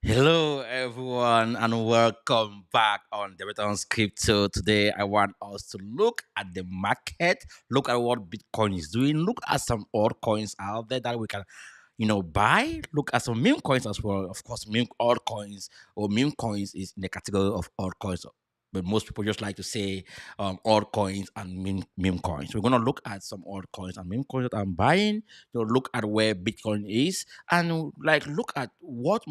Hello, everyone, and welcome back on the Betong Crypto. Today, I want us to look at the market, look at what Bitcoin is doing, look at some altcoins out there that we can, buy. Look at some meme coins as well. Of course, meme altcoins or meme coins is in the category of altcoins. But most people just like to say altcoins and meme coins. We're gonna look at some altcoins and meme coins that I'm buying. Look at where Bitcoin is, and like look at what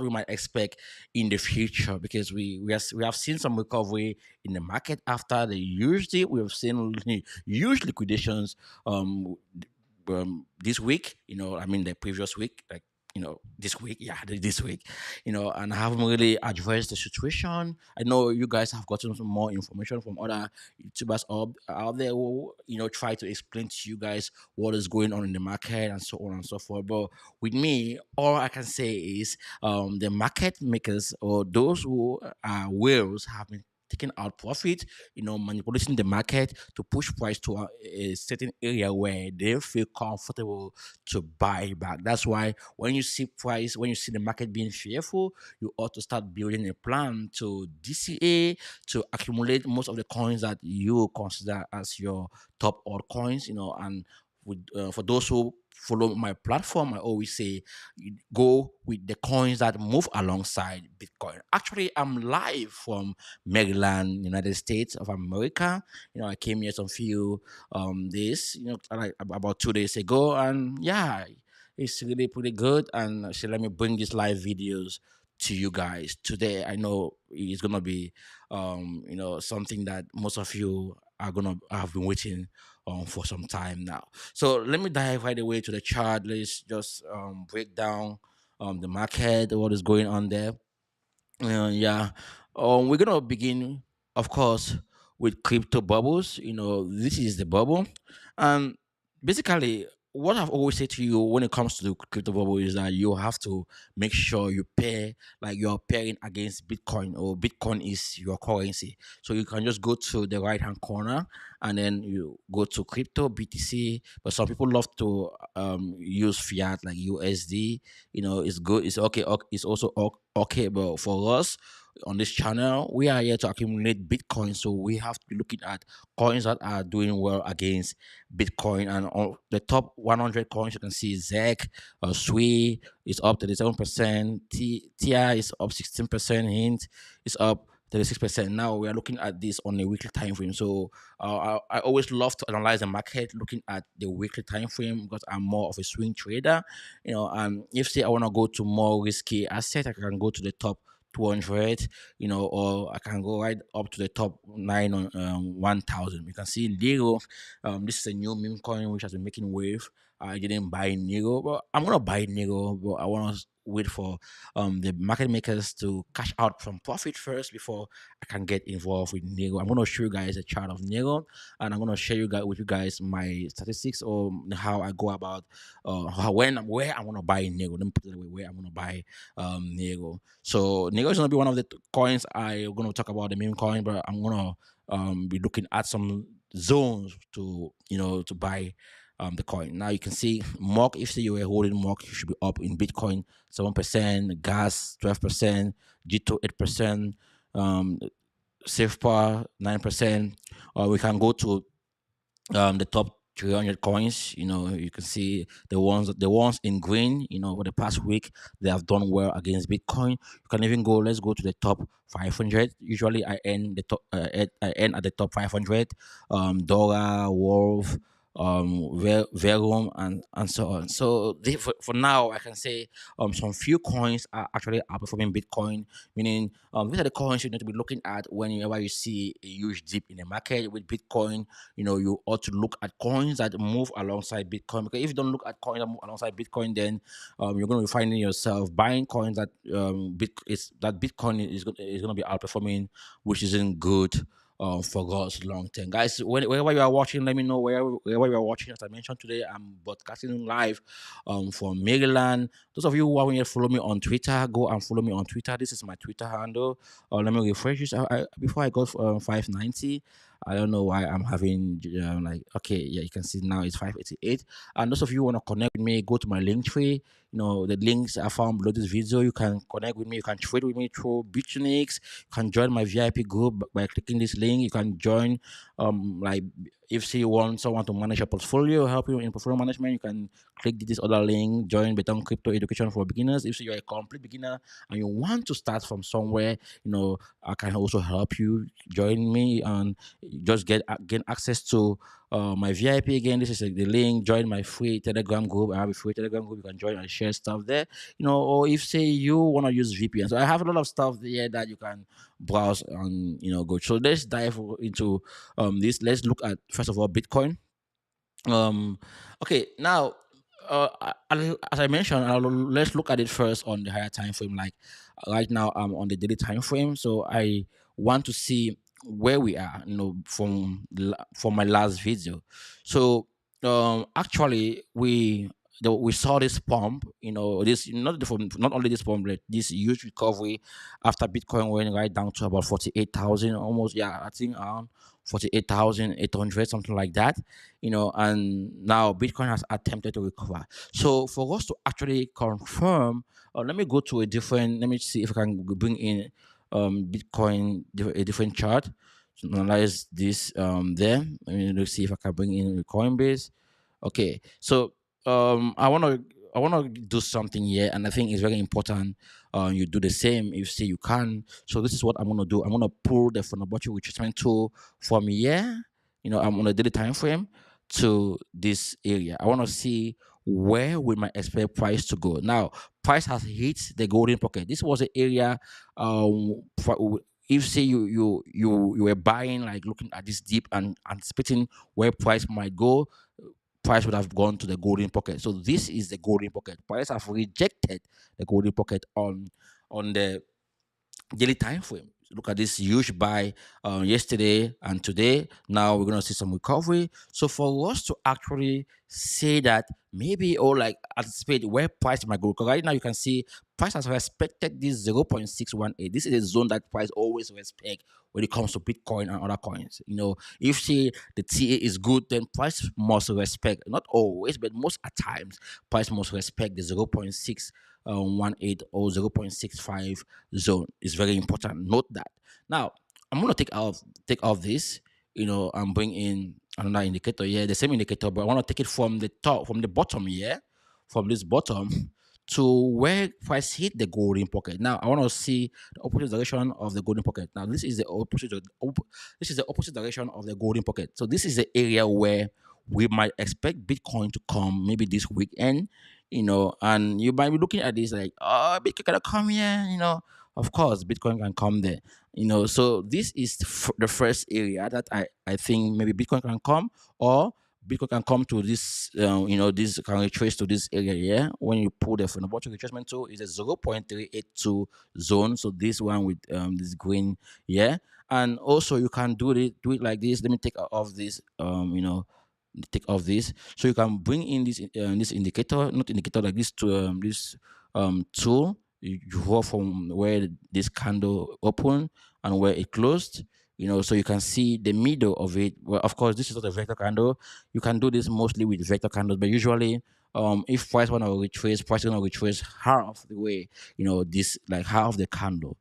we might expect in the future because we have seen some recovery in the market after the huge dip. We have seen huge liquidations this week. I mean the previous week, like this week, yeah, this week, and I haven't really addressed the situation. I know you guys have gotten some more information from other YouTubers out there who try to explain to you guys what is going on in the market and so on and so forth. But with me, all I can say is the market makers or those who are whales have been taking out profit, manipulating the market to push price to a certain area where they feel comfortable to buy back. That's why when you see the market being fearful, you ought to start building a plan to DCA to accumulate most of the coins that you consider as your top altcoins, and for those who follow my platform, I always say go with the coins that move alongside Bitcoin. Actually, I'm live from Maryland, United States of America. I came here some few days, like about 2 days ago, and yeah, it's really pretty good. And so let me bring these live videos to you guys today. I know it's gonna be something that most of you are gonna have been waiting for some time now. So let me dive right away to the chart. Let's just break down the market, what is going on there. Yeah. We're gonna begin, of course, with crypto bubbles. This is the bubble, and basically, what I've always said to you when it comes to the crypto bubble is that you have to make sure you pair, like you're pairing against Bitcoin, or Bitcoin is your currency. So you can just go to the right hand corner and then you go to crypto BTC. But some people love to use fiat like USD. It's good, it's okay, it's also okay, but for us on this channel, we are here to accumulate Bitcoin, so we have to be looking at coins that are doing well against Bitcoin. And on the top 100 coins, you can see ZEC, SWI is up 37%, TI is up 16%, Hint is up 36%. Now we are looking at this on a weekly time frame. So I always love to analyze the market looking at the weekly time frame because I'm more of a swing trader. If say I want to go to more risky asset, I can go to the top 200, or I can go right up to the top 1,000. You can see Nero. This is a new meme coin which has been making wave. I didn't buy Nero, but I'm gonna buy Nero, but I want to wait for the market makers to cash out from profit first before I can get involved with Nero. I'm gonna show you guys a chart of Nero, and I'm gonna share you guys my statistics or how I go about where I want to buy Nero. Let me put it away where I want to buy Nego. So Nego is gonna be one of the coins I'm gonna talk about the meme coin, but I'm gonna be looking at some zones to buy the coin. Now you can see Mock. If say you were holding Mock, you should be up in Bitcoin 7%, gas 12%, G2 8%, SafePar 9%. Or we can go to the top 300 coins. You can see the ones in green. For the past week they have done well against Bitcoin. You can even go, let's go to the top 500. Usually I end at the top 500. Dora, Wolf, Verum, and so on. So for now I can say some few coins are actually outperforming Bitcoin, meaning these are the coins you need to be looking at whenever you see a huge dip in the market with Bitcoin. You ought to look at coins that move alongside Bitcoin, because if you don't look at coins that move alongside Bitcoin, then you're going to be finding yourself buying coins that Bitcoin is going to be outperforming, which isn't good for us long term. Guys, wherever you are watching, let me know wherever you are watching. As I mentioned today, I'm broadcasting live from Maryland. Those of you who haven't yet follow me on Twitter, go and follow me on Twitter. This is my Twitter handle. Let me refresh this. Before I got 590, I don't know why I'm having like, okay, yeah, you can see now it's 588. And those of you want to connect with me, go to my link tree. The links I found below this video. You can connect with me. You can trade with me through Bitunics. You can join my VIP group by clicking this link. You can join, like, if you want someone to manage your portfolio, help you in portfolio management, you can click this other link, join Betong Crypto Education for Beginners. If you're a complete beginner and you want to start from somewhere, I can also help you. Join me and just gain access to my VIP. Again, this is the link. Join my free Telegram group. I have a free Telegram group. You can join and share stuff there. Or if say you want to use VPN, so I have a lot of stuff there that you can browse and go. So let's dive into this. Let's look at first of all Bitcoin. um, okay, now, as I mentioned, let's look at it first on the higher time frame. Like right now, I'm on the daily time frame, so I want to see where we are. From my last video. So actually, we saw this pump. This not only this pump, but this huge recovery after Bitcoin went right down to about 48,000, almost. Yeah, I think around 48,800, something like that. And now Bitcoin has attempted to recover. So for us to actually confirm, let me go to let me see if I can bring in Bitcoin, a different chart to analyze this there. Let's see if I can bring in Coinbase. Okay, so I want to do something here, and I think it's very important. You do the same if say you can. So this is what I'm gonna do. I'm gonna pull the Fibonacci retracement tool from here. I'm on a daily time frame to this area. I want to see where we might expect price to go. Now, price has hit the golden pocket. This was an area. If say you were buying, like looking at this deep and anticipating where price might go, price would have gone to the golden pocket. So this is the golden pocket. Price have rejected the golden pocket on the daily time frame. Look at this huge buy yesterday and today. Now we're gonna see some recovery. So for us to actually say that maybe, or like anticipate where price might go, because right now you can see price has respected this 0.618. This is a zone that price always respect when it comes to Bitcoin and other coins. If say the TA is good, then price must respect. Not always, but most at times, price must respect the 0.618 or 0.65 zone. Is very important. Note that. Now I'm gonna take off this, and bring in another indicator here, the same indicator, but I want to take it from the top, from the bottom here, from this bottom to where price hit the golden pocket. Now I want to see the opposite direction of the golden pocket. Now this is the opposite direction of the golden pocket. So this is the area where we might expect Bitcoin to come maybe this weekend. And you might be looking at this like, oh, Bitcoin gonna come here. Of course, Bitcoin can come there. So this is the first area that I think maybe Bitcoin can come, or Bitcoin can come to this. This can retrace to this area here. When you pull the Fibonacci retracement tool, is a 0.382 zone. So this one with this green, yeah. And also you can do it like this. Let me off this. Take off this, so you can bring in this indicator, not indicator, like this, to this tool. You draw from where this candle opened and where it closed, so you can see the middle of it. Well, of course, this is not a vector candle. You can do this mostly with vector candles, but usually if price want to retrace, price going to retrace half the way, this, like half the candle,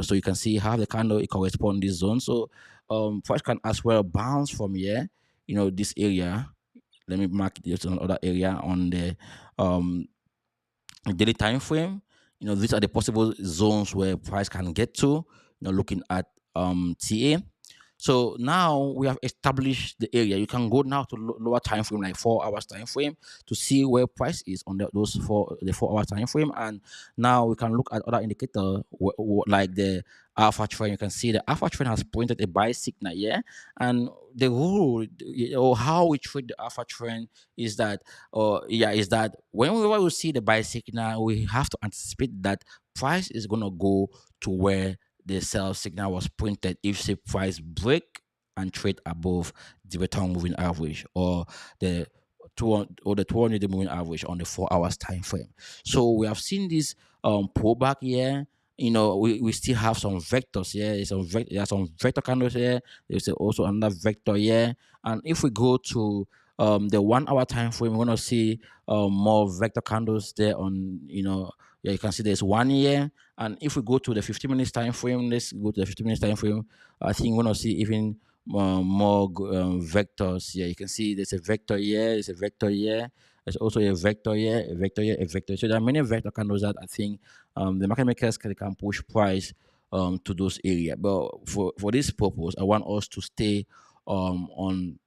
so you can see half the candle, it corresponds this zone. So price can as well bounce from here, this area. Let me mark this on other area on the daily time frame. These are the possible zones where price can get to, looking at TA. So now we have established the area. You can go now to lower time frame, like 4 hours time frame, to see where price is on the 4 hour time frame. And now we can look at other indicator, like the alpha trend. You can see the alpha trend has pointed a buy signal here, and the rule, or how we trade the alpha trend is that, whenever we see the buy signal, we have to anticipate that price is gonna go to where the sell signal was printed. If the price break and trade above the Betong moving average, or the 200 moving average on the 4 hours time frame. So we have seen this pullback here, we still have some vectors here. There are some vector candles here. There's also another vector here. And if we go to the 1 hour time frame, we're gonna see more vector candles there on, yeah, you can see there's one here. And if we go to the 15 minutes time frame, let's go to the 15 minutes time frame. I think we're gonna see even more vectors here. You can see there's a vector here, there's a vector here. There's also a vector here, a vector here, a vector. So there are many vector candles that I think the market makers can push price to those areas. But for this purpose, I want us to stay on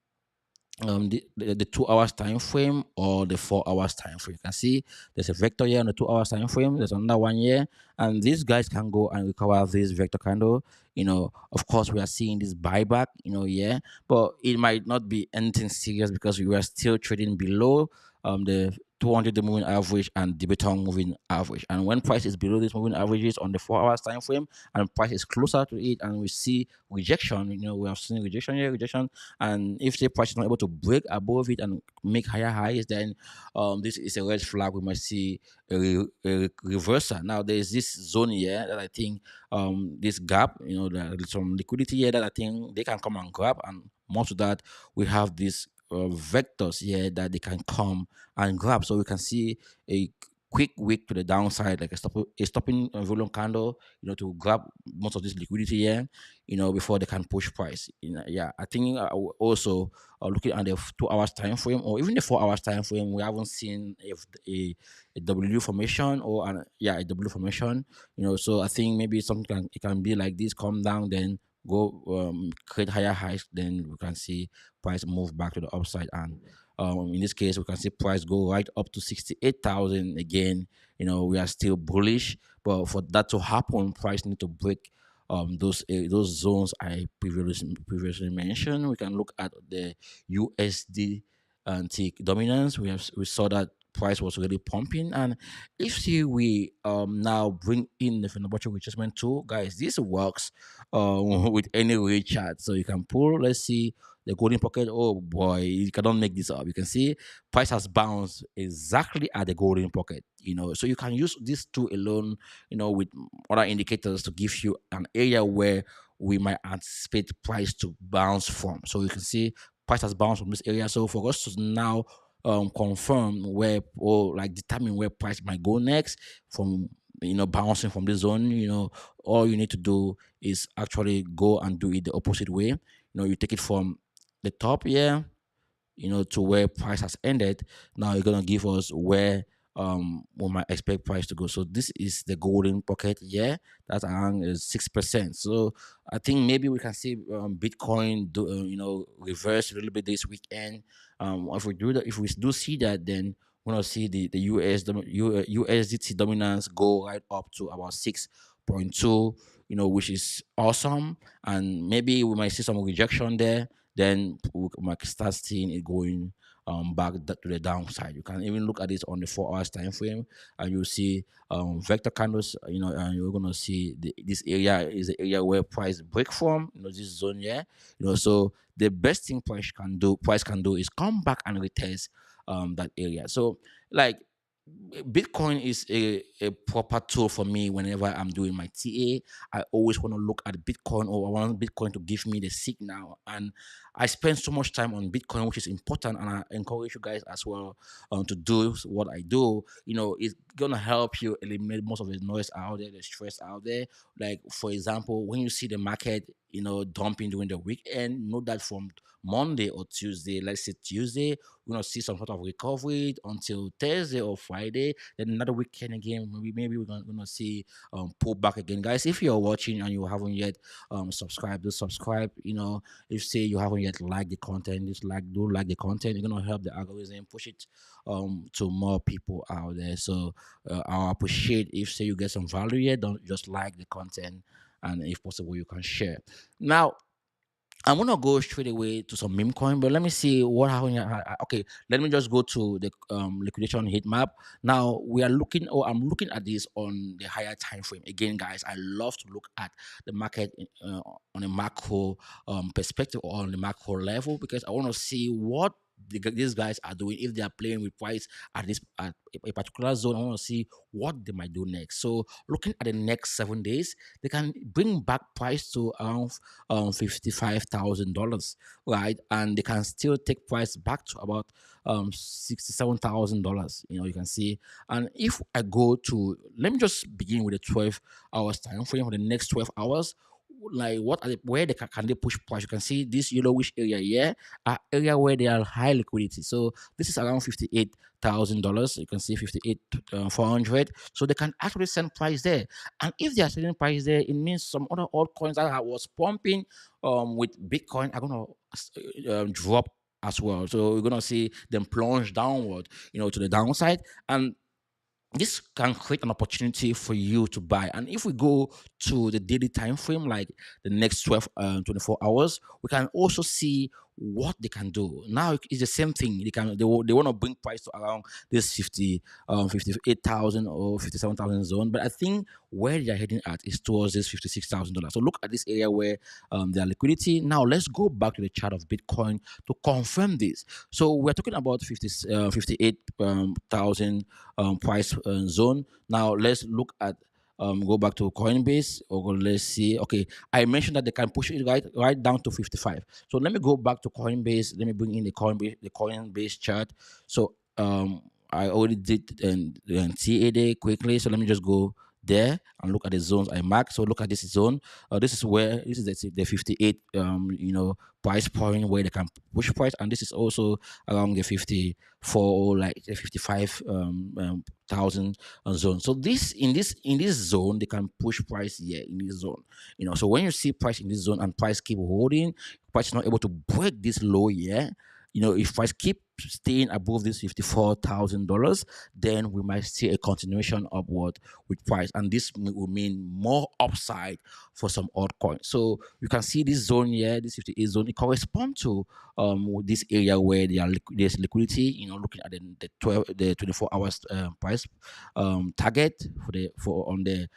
the 2 hours time frame or the 4 hours time frame. You can see there's a vector here on the 2 hours time frame. There's another one here, and these guys can go and recover this vector candle. Of course, we are seeing this buyback. Yeah, but it might not be anything serious because we are still trading below the 200 the moving average and the Betong moving average. And when price is below these moving averages on the 4 hours time frame and price is closer to it, and we see rejection, we have seen rejection here, rejection, and if the price is not able to break above it and make higher highs, then this is a red flag. We might see a reversal. Now there is this zone here that I think this gap, there's some liquidity here that I think they can come and grab, and more to that, we have these vectors here that they can come and grab. So we can see a quick wick to the downside, like a stopping volume candle, to grab most of this liquidity here, before they can push price. Yeah, I think also looking at the 2 hours time frame or even the 4 hours time frame, we haven't seen if a W formation or a W formation. So I think maybe something it can be like this, come down, then go create higher highs, then we can see price move back to the upside. And in this case, we can see price go right up to 68,000 again. We are still bullish, but for that to happen, price need to break those zones I previously mentioned. We can look at the USD antique dominance. We saw that price was really pumping, and if see we now bring in the Fibonacci retracement tool, guys, this works with any rate chart. So you can pull, let's see, the golden pocket. Oh boy, you cannot make this up. You can see price has bounced exactly at the golden pocket. So you can use this tool alone, with other indicators to give you an area where we might anticipate price to bounce from. So you can see price has bounced from this area. So for us to now confirm where, or like determine where price might go next from, bouncing from this zone, all you need to do is actually go and do it the opposite way. You take it from the top here, to where price has ended. Now you're gonna give us where we might expect price to go. So this is the golden pocket. Yeah, that's around 6%. So I think maybe we can see Bitcoin do reverse a little bit this weekend. If we do that, if we do see that, then we're gonna see the USDT dominance go right up to about 6.2. Which is awesome, and maybe we might see some rejection there, then we might start seeing it going back to the downside. You can even look at it on the 4 hours time frame, and you'll see vector candles. And you're gonna see this area is the area where price break from. This zone here. So the best thing price can do is come back and retest that area. So like Bitcoin is a proper tool for me whenever I'm doing my TA. I always want to look at Bitcoin, or I want Bitcoin to give me the signal. And I spend so much time on Bitcoin, which is important. And I encourage you guys as well to do what I do. It's going to help you eliminate most of the noise out there, the stress out there. Like, for example, when you see the market, dumping during the weekend, know that from Monday or Tuesday, let's say Tuesday, we're gonna see some sort of recovery until Thursday or Friday. Then another weekend again, maybe we're gonna see pull back again. Guys, if you're watching and you haven't yet subscribed, do subscribe. If say you haven't yet liked the content, just do like the content. You're gonna help the algorithm push it to more people out there. So I'll appreciate if say you get some value here. Don't just like the content, and if possible, you can share. Now, I'm gonna go straight away to some meme coin, but let me see what happened. Okay, let me just go to the liquidation heat map. Now we are looking, or I'm looking at this on the higher time frame. Again, guys, I love to look at the market on a macro perspective or on the macro level, because I want to see what these guys are doing. If they are playing with price at this at a particular zone, I want to see what they might do next. So looking at the next 7 days, they can bring back price to around $55,000, right? And they can still take price back to about $67,000. You can see. And if I go to, let me just begin with the 12 hours time frame for the next 12 hours. Like what are where can they push price? You can see this yellowish area here are area where they are high liquidity. So this is around $58,000. You can see 58,400. So they can actually send price there. And if they are selling price there, it means some other altcoins that was pumping with Bitcoin are gonna drop as well. So we're gonna see them plunge downward, to the downside. And this can create an opportunity for you to buy. And if we go to the daily time frame, like the next 12 24 hours, we can also see what they can do. Now it's the same thing. They want to bring price to around this 58,000 or 57,000 zone, but I think where they're heading at is towards this $56,000. So look at this area where their liquidity. Now let's go back to the chart of Bitcoin to confirm this. So we're talking about 58,000 price zone. Now let's look at go back to Coinbase, or let's see. Okay, I mentioned that they can push it right down to 55. So let me go back to Coinbase. Let me bring in the Coinbase chart. So I already did and TAD quickly. So let me just go there and look at the zones I marked. So look at this zone. This is the 58 price point where they can push price, and this is also around the 54, like the 55 thousand zone. So this zone they can push price here in this zone. So when you see price in this zone and price keep holding, price is not able to break this low here. If price keep staying above this $54,000, then we might see a continuation upward with price, and this will mean more upside for some altcoins. So you can see this zone here, this 58 zone, it corresponds to this area where there's liquidity. Looking at the 24 hours price target for on the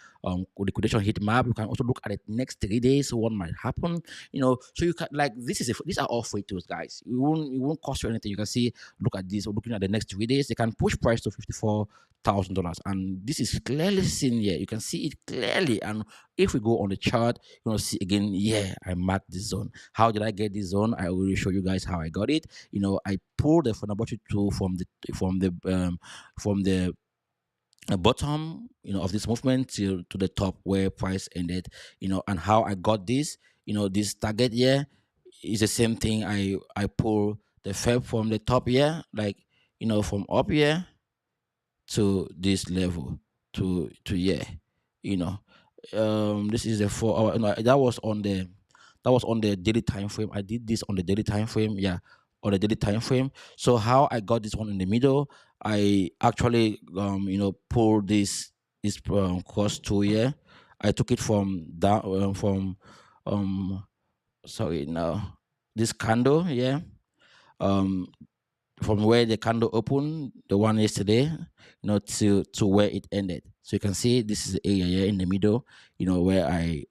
liquidation heat map. You can also look at the next 3 days, what might happen. So you can, like, these are all free tools, guys. It won't cost you anything. You can see, look at this, or looking at the next 3 days, they can push price to $54,000, and this is clearly seen here. You can see it clearly. And if we go on the chart, you're gonna see again, yeah, I marked this zone. How did I get this zone? I will show you guys how I got it. I pulled the Fibonacci tool from the bottom, of this movement to the top where price ended, and how I got this, this target here is the same thing. I pull the Feb from the top here, like, from up here to this level to here, you know. This is the 4 hour. No, that was on the daily time frame. I did this on the daily time frame, yeah, on the daily time frame. So how I got this one in the middle, I actually pulled this cross to here. I took it from down from sorry now this candle, yeah, um from where the candle opened, the one yesterday, to where it ended. So you can see this is the area here in the middle, where I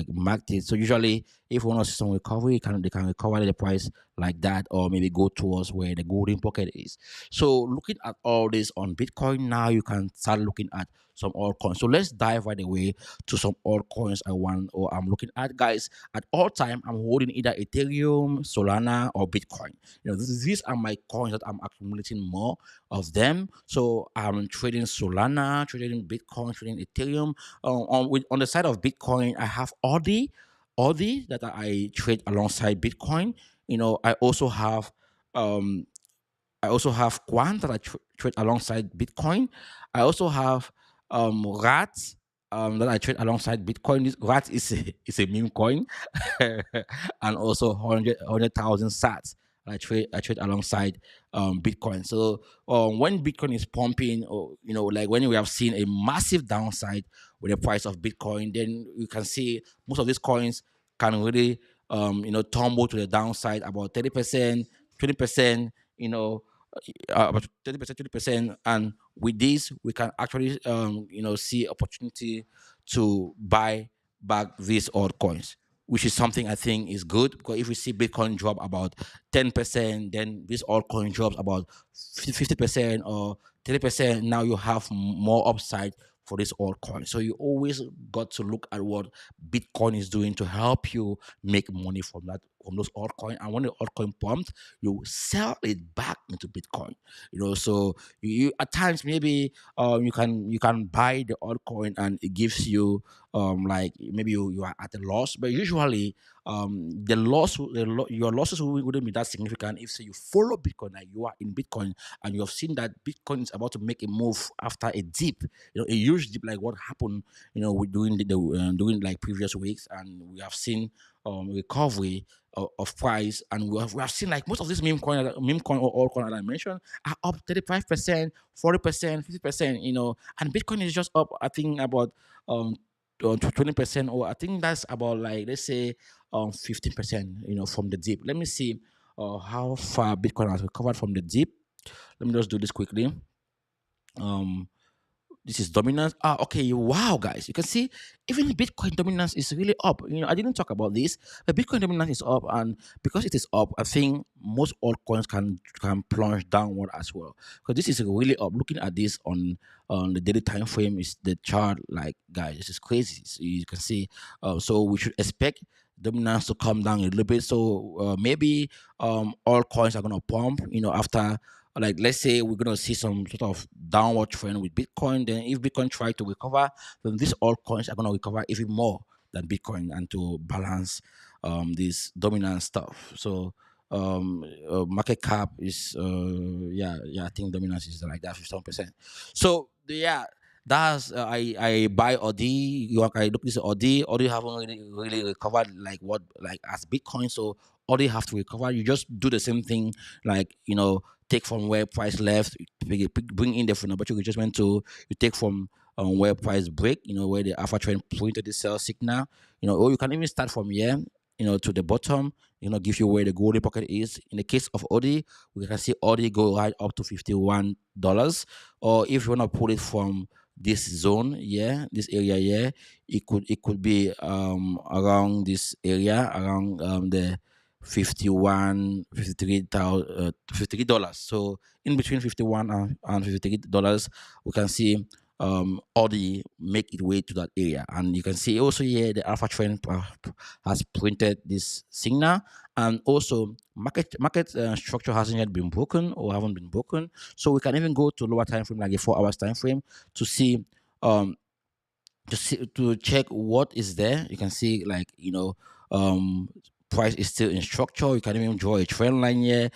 marked it. So usually, if one wants some recovery, they can recover the price like that, or maybe go towards where the golden pocket is. So looking at all this on Bitcoin now, you can start looking at some altcoins. So let's dive right away to some altcoins I'm looking at, guys. At all time, I'm holding either Ethereum, Solana, or Bitcoin. These are my coins that I'm accumulating more of them. So I'm trading Solana, trading Bitcoin, trading Ethereum. On the side of Bitcoin, I have Audi that I trade alongside Bitcoin. Um, I also have Quant that I trade alongside Bitcoin. I also have Rat that I trade alongside Bitcoin. This Rat is a meme coin, and also 100,000 Sats. I trade alongside Bitcoin. So when Bitcoin is pumping, or like when we have seen a massive downside with the price of Bitcoin, then you can see most of these coins can really tumble to the downside about 30%, 20%. About 30%, 20%, and with this, we can actually see opportunity to buy back these altcoins. which is something I think is good, because if we see Bitcoin drop about 10%, then this altcoin drops about 50% or 30%. Now you have more upside for this altcoin. So you always got to look at what Bitcoin is doing to help you make money from that, from those altcoin. And when the altcoin pumps, you sell it back into Bitcoin. So you at times maybe you can buy the altcoin and it gives you like maybe you are at a loss, but usually your losses wouldn't be that significant if say you follow Bitcoin, like you are in Bitcoin and you have seen that Bitcoin is about to make a move after a dip, a huge dip, like what happened, with doing like previous weeks, and we have seen recovery of price, and we have seen like most of these meme coin or altcoin that I mentioned are up 35%, 40%, 50%, and Bitcoin is just up, I think, about um 20%, or I think that's about, like, let's say 15%, from the dip. Let me see how far Bitcoin has recovered from the dip. Let me just do this quickly. Um this is dominance. Okay. Wow, guys, you can see even Bitcoin dominance is really up. I didn't talk about this, but Bitcoin dominance is up, and because it is up, I think most altcoins can plunge downward as well. Because this is really up. Looking at this on the daily time frame, is the chart. Like, guys, this is crazy. So you can see. So we should expect dominance to come down a little bit. So maybe all coins are gonna pump. After, like, let's say we're gonna see some sort of downward trend with Bitcoin. Then if Bitcoin try to recover, then these altcoins are gonna recover even more than Bitcoin, and to balance this dominant stuff. So market cap is yeah, I think dominance is like that 57%. So yeah, that's I buy OD. I look this OD haven't really recovered like what, like as Bitcoin. So OD have to recover. You just do the same thing, like, take from where price left, bring in the Fibonacci adjustment to, you take from where price break, where the alpha trend pointed the sell signal, or you can even start from here, to the bottom, give you where the golden pocket is. In the case of OD, we can see OD go right up to $51. Or if you want to put it from this zone, yeah, this area here, it could be around this area, around the 51 53,000 $53. So in between 51 and $53, we can see Audi make it way to that area, and you can see also here the alpha trend has printed this signal, and also market structure hasn't yet been broken, or haven't been broken. So we can even go to lower time frame, like a 4 hours time frame, to see um to check what is there. You can see, like, price is still in structure. You can even draw a trend line here.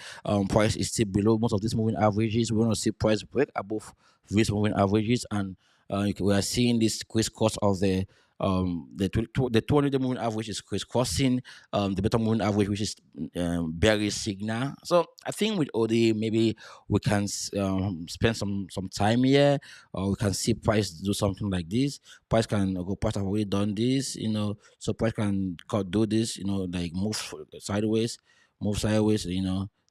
Price is still below most of these moving averages. We want to see price break above these moving averages, and we are seeing this crisscross of the 200 moving average is crisscrossing the bottom moving average, which is bearish signal. So I think with OD, maybe we can spend some time here, or we can see price do something like this. Price can go, price have already done this, so price can do this, like move sideways,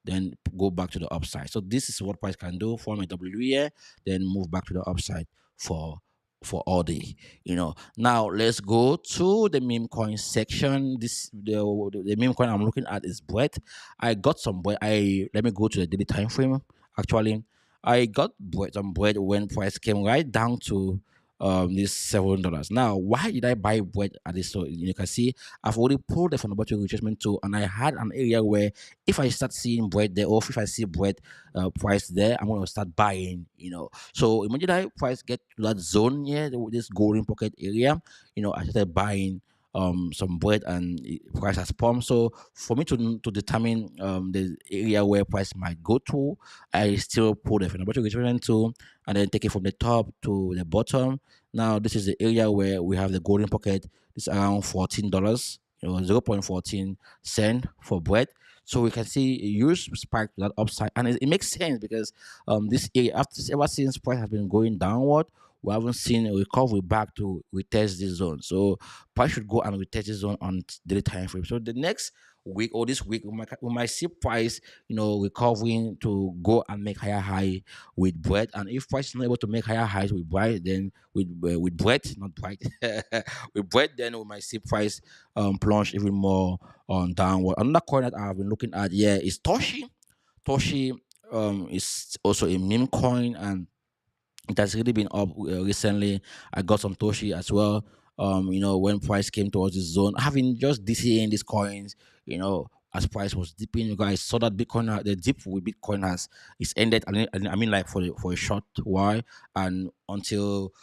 then go back to the upside. So this is what price can do, form a W here, then move back to the upside for all day. Now let's go to the meme coin section. The meme coin I'm looking at is bread. I got some bread. Let me go to the daily time frame. Actually, I got some bread when price came right down to this $7. Now, why did I buy bread at this? So you can see I've already pulled the Fibonacci retracement tool, and I had an area where if I start seeing bread there, or if I see bread price there, I'm going to start buying. So imagine that price get to that zone here, this golden pocket area. I started buying some bread, and price has pumped. So for me to determine the area where price might go to, I still pull the Fibonacci retracement tool and then take it from the top to the bottom. Now this is the area where we have the golden pocket. It's around $14, 0.14 cent for bread. So we can see a huge spike to that upside, and it makes sense because this area, after ever since price has been going downward, we haven't seen a recovery back to retest this zone. So price should go and retest this zone on daily time frame. So the next week or this week, we might see price, recovering to go and make higher high with bread. And if price is not able to make higher highs with bread, then with bread, not bread, with bread, then we might see price plunge even more on downward. Another coin that I've been looking at, yeah, is Toshi. Toshi is also a meme coin, and it has really been up recently. I got some Toshi as well. When price came towards this zone, having just DCA in these coins, as price was dipping, you guys saw that Bitcoin, the dip with Bitcoin has is ended. I mean, like for a short while, and until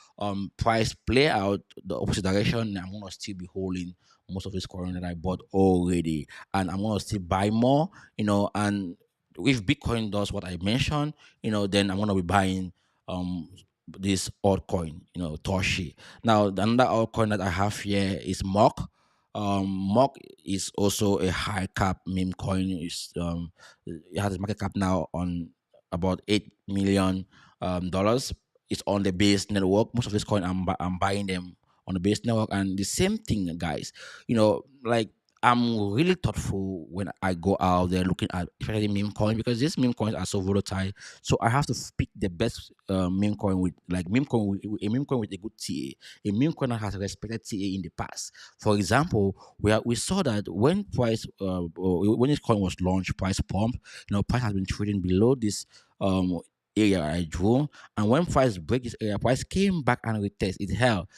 price play out the opposite direction, I'm gonna still be holding most of this coin that I bought already, and I'm gonna still buy more. And if Bitcoin does what I mentioned, then I'm gonna be buying um this altcoin, Toshi. Now, another altcoin that I have here is Mock. Mock is also a high cap meme coin. It has a market cap now on about $8 million. It's on the base network. Most of this coin, I'm buying them on the base network, and the same thing, guys. Like, I'm really thoughtful when I go out there looking at especially meme coin, because these meme coins are so volatile. So I have to pick the best meme coin with like meme coin with a meme coin with a good TA, a meme coin that has respected TA in the past. For example, we saw that when price or when this coin was launched, price pump, price has been trading below this um area I drew, and when price break this area, price came back and retest. It held,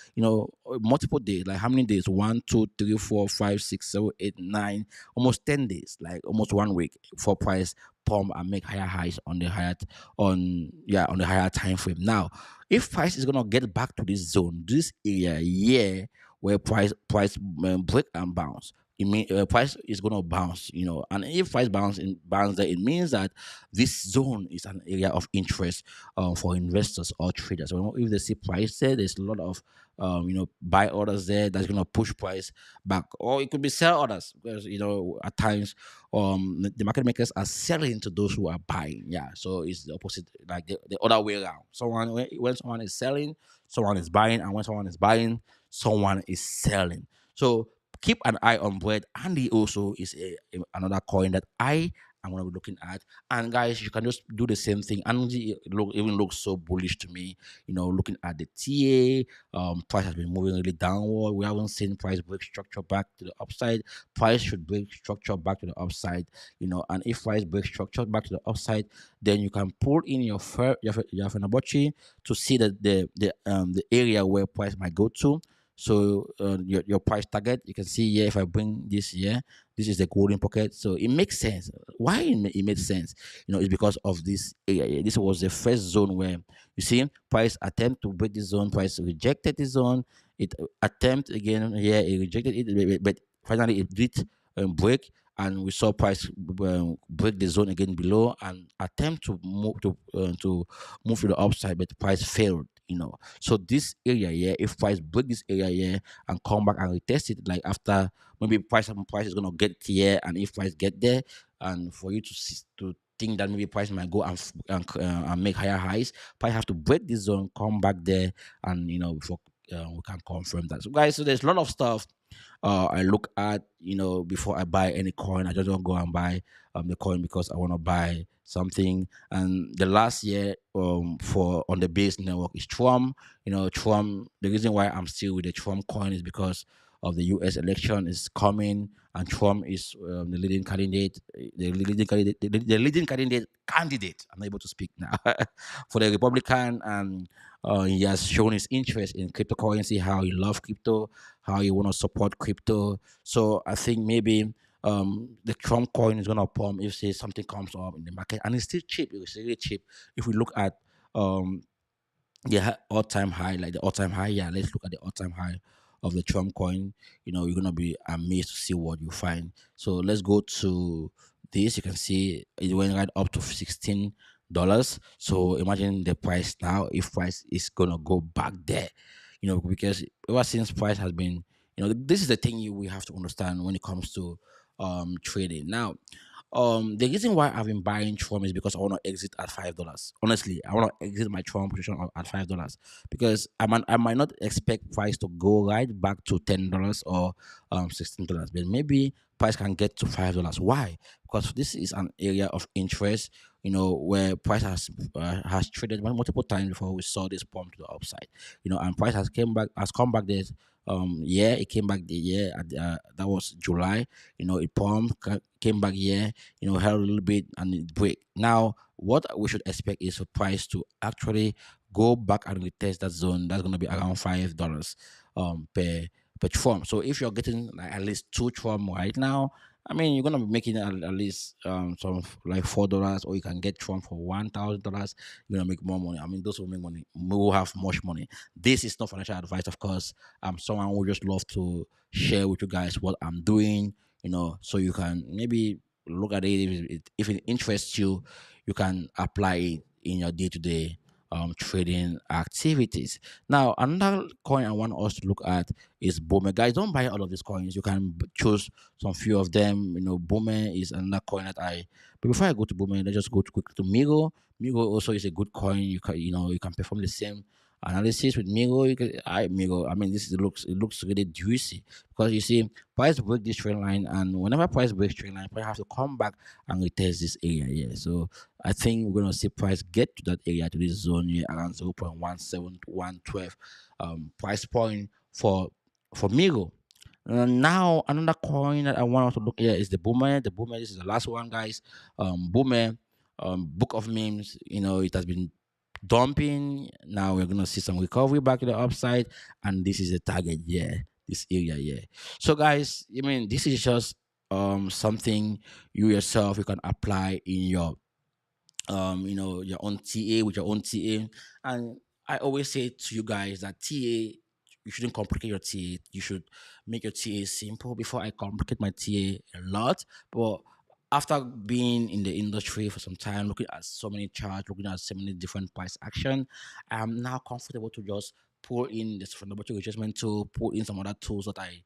multiple days, like how many days? 1, 2, 3, 4, 5, 6, 7, 8, 9, almost 10 days, like almost 1 week for price pump and make higher highs on the higher time frame. Now, if price is gonna get back to this zone, this area, yeah, where price break and bounce. It mean price is gonna bounce, and if price bounce there, it means that this zone is an area of interest for investors or traders. So if they see price there, there's a lot of buy orders there that's gonna push price back, or it could be sell orders, because at times the market makers are selling to those who are buying. Yeah, so it's the opposite, like the other way around. When someone is selling, someone is buying, and when someone is buying, someone is selling. So keep an eye on bread. Andy also is another coin that I'm gonna be looking at. And guys, you can just do the same thing. Andy even looks so bullish to me. Looking at the TA, price has been moving really downward. We haven't seen price break structure back to the upside. Price should break structure back to the upside. And if price breaks structure back to the upside, then you can pull in your Fibonacci to see the area where price might go to. So your price target, you can see here, if I bring this here, this is the golden pocket. So it makes sense. Why it made sense? It's because of this area here. This was the first zone where you see price attempt to break this zone, price rejected this zone. It attempt again here, it rejected it, but finally it did break, and we saw price break the zone again below and attempt to move to the upside, but the price failed. So this area here, if price break this area here and come back and retest it, like after maybe price is gonna get here, and if price get there, and for you to think that maybe price might go and make higher highs, price have to break this zone, come back there, and before we can confirm that. So guys, so there's a lot of stuff I look at, before I buy any coin. I just don't go and buy the coin because I want to buy something. And the last year for on the base network is Trump. Trump. The reason why I'm still with the Trump coin is because of the U.S. election is coming, and Trump is the leading candidate. The leading candidate. I'm not able to speak now for the Republican, and he has shown his interest in cryptocurrency, how he loves crypto, how you want to support crypto. So I think maybe the Trump coin is gonna pump if say something comes up in the market, and it's still cheap. It's really cheap. If we look at um all-time high, like the all-time high, yeah, let's look at the all-time high of the Trump coin. You're gonna be amazed to see what you find. So let's go to this. You can see it went right up to $16. So imagine the price now, if price is gonna go back there, because ever since price has been, this is the thing we have to understand when it comes to trading. Now, The reason why I've been buying Trump is because I want to exit at $5. Honestly, I want to exit my Trump position at $5 because I might not expect price to go right back to $10 or $16, but maybe price can get to $5. Why? Because this is an area of interest, where price has traded multiple times before we saw this pump to the upside, and price has come back this yeah, it came back the year that was July. It pumped, came back here, held a little bit and it break. Now, what we should expect is for price to actually go back and retest that zone. That's going to be around $5 per Trump. So if you're getting like at least two Trump right now, I mean, you're gonna be making at least some like $4, or you can get Trump for $1,000. You're gonna make more money. I mean, those will make money. We will have much money. This is not financial advice, of course. I'm someone who just love to share with you guys what I'm doing, so you can maybe look at it. If it interests you, you can apply it in your day to day trading activities. Now, another coin I want us to look at is Boomer. Guys, don't buy all of these coins. You can choose some few of them. Boomer is another coin that I. But before I go to Boomer, let's just go to quickly to Migo. Migo also is a good coin. You can perform the same analysis with Migo. Migo. I mean, it looks really juicy because you see price break this trend line, and whenever price breaks trend line, price have to come back and retest this area here. So I think we're gonna see price get to that area, to this zone here around 0.17112 price point for Migo. Now another coin that I want us to look at is the Boomer. The Boomer, this is the last one, guys. Boomer, book of memes. It has been dumping. Now we're gonna see some recovery back to the upside, and this is the target. Yeah, this area. Yeah. So guys, I mean, this is just something you yourself you can apply in your own TA with your own TA. And I always say to you guys that TA, you shouldn't complicate your TA. You should make your TA simple. Before I complicate my TA a lot, but after being in the industry for some time, looking at so many charts, looking at so many different price action, I'm now comfortable to just pull in this fundamental adjustment tool, pull in some other tools that I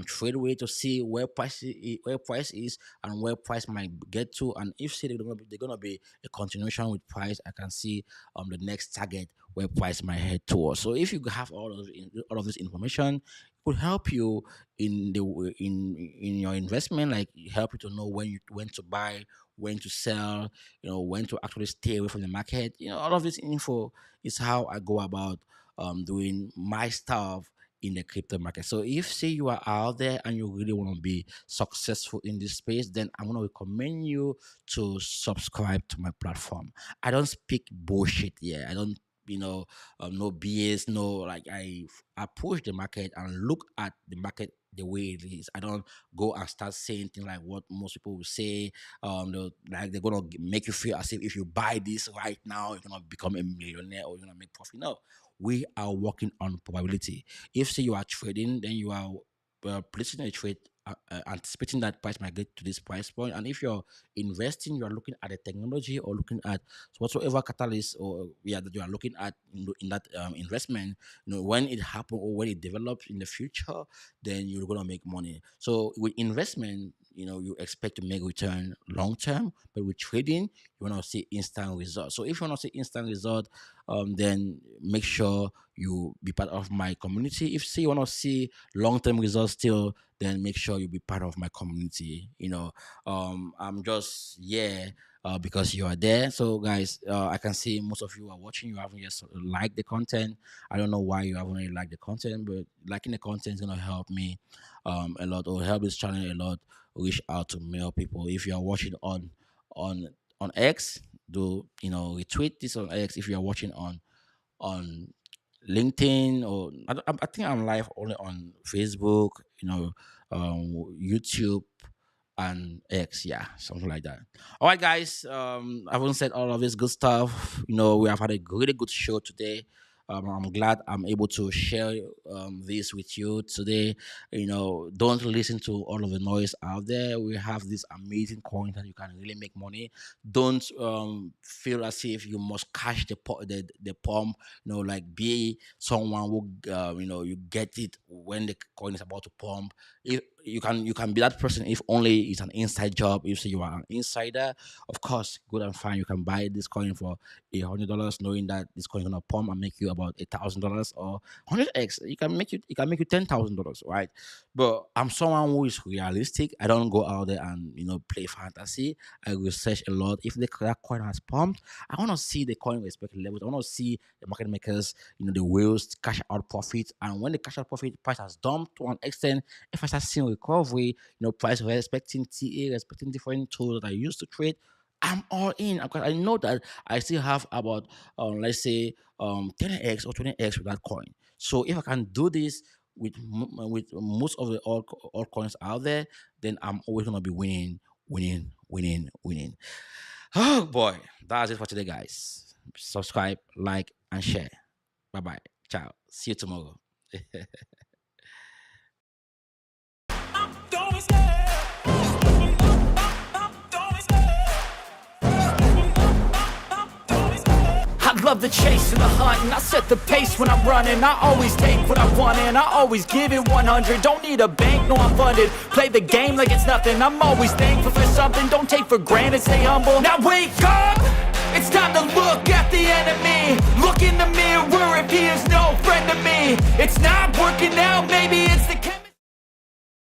trade with to see where price is and where price might get to, and if say they're gonna be a continuation with price, I can see the next target where price might head towards. So if you have all of this information, it could help you in your investment, like help you to know when to buy, when to sell, when to actually stay away from the market. All of this info is how I go about doing my stuff in the crypto market. So if say you are out there and you really want to be successful in this space, then I'm going to recommend you to subscribe to my platform. I don't speak bullshit here. I don't, no BS, no, like I push the market and look at the market the way it is. I don't go and start saying things like what most people will say. Like they're gonna make you feel as if you buy this right now, you're gonna become a millionaire or you're gonna make profit. No, we are working on probability. If say you are trading, then you are placing a trade, anticipating that price might get to this price point. And if you're investing, you are looking at the technology or looking at whatsoever catalyst or yeah that you are looking at in that investment. When it happens or when it develops in the future, then you're gonna make money. So with investment, you expect to make return long term, but with trading, you want to see instant results. So if you want to see instant result, then make sure you be part of my community. If say you want to see long term results still, then make sure you be part of my community. I'm just yeah. Because you are there. So, guys, I can see most of you are watching. You haven't just liked the content. I don't know why you haven't really liked the content, but liking the content is gonna help me a lot, or help this channel a lot. Reach out to more people. If you are watching on on X, do retweet this on X. If you are watching on LinkedIn, or I think I'm live only on Facebook, YouTube and X, yeah, something like that. All right, guys. I haven't said all of this good stuff. We have had a really good show today. I'm glad I'm able to share this with you today. Don't listen to all of the noise out there. We have this amazing coin that you can really make money. Don't feel as if you must cash the pump. Like be someone who you get it when the coin is about to pump. you can be that person if only it's an inside job. If say you are an insider, of course, good and fine. You can buy this coin for $100, knowing that this coin is gonna pump and make you about $1,000 or 100x. It can make you $10,000, right? But I'm someone who is realistic. I don't go out there and play fantasy. I research a lot. If that coin has pumped, I want to see the coin respected levels. I want to see the market makers, the whales cash out profit. And when the cash out profit price has dumped to an extent, if I start seeing recovery, price respecting TA, respecting different tools that I used to trade, I'm all in because I know that I still have about let's say 10x or 20x with that coin. So if I can do this with most of the altcoins out there, then I'm always gonna be winning, winning, winning, winning. Oh boy, that's it for today, guys. Subscribe, like, and share. Bye bye. Ciao. See you tomorrow. I love the chase and the hunt, and I set the pace when I'm running. I always take what I want and I always give it 100. Don't need a bank, no I'm funded. Play the game like it's nothing. I'm always thankful for something. Don't take for granted, stay humble. Now wake up! It's time to look at the enemy. Look in the mirror if he is no friend to me. It's not working out, maybe it's the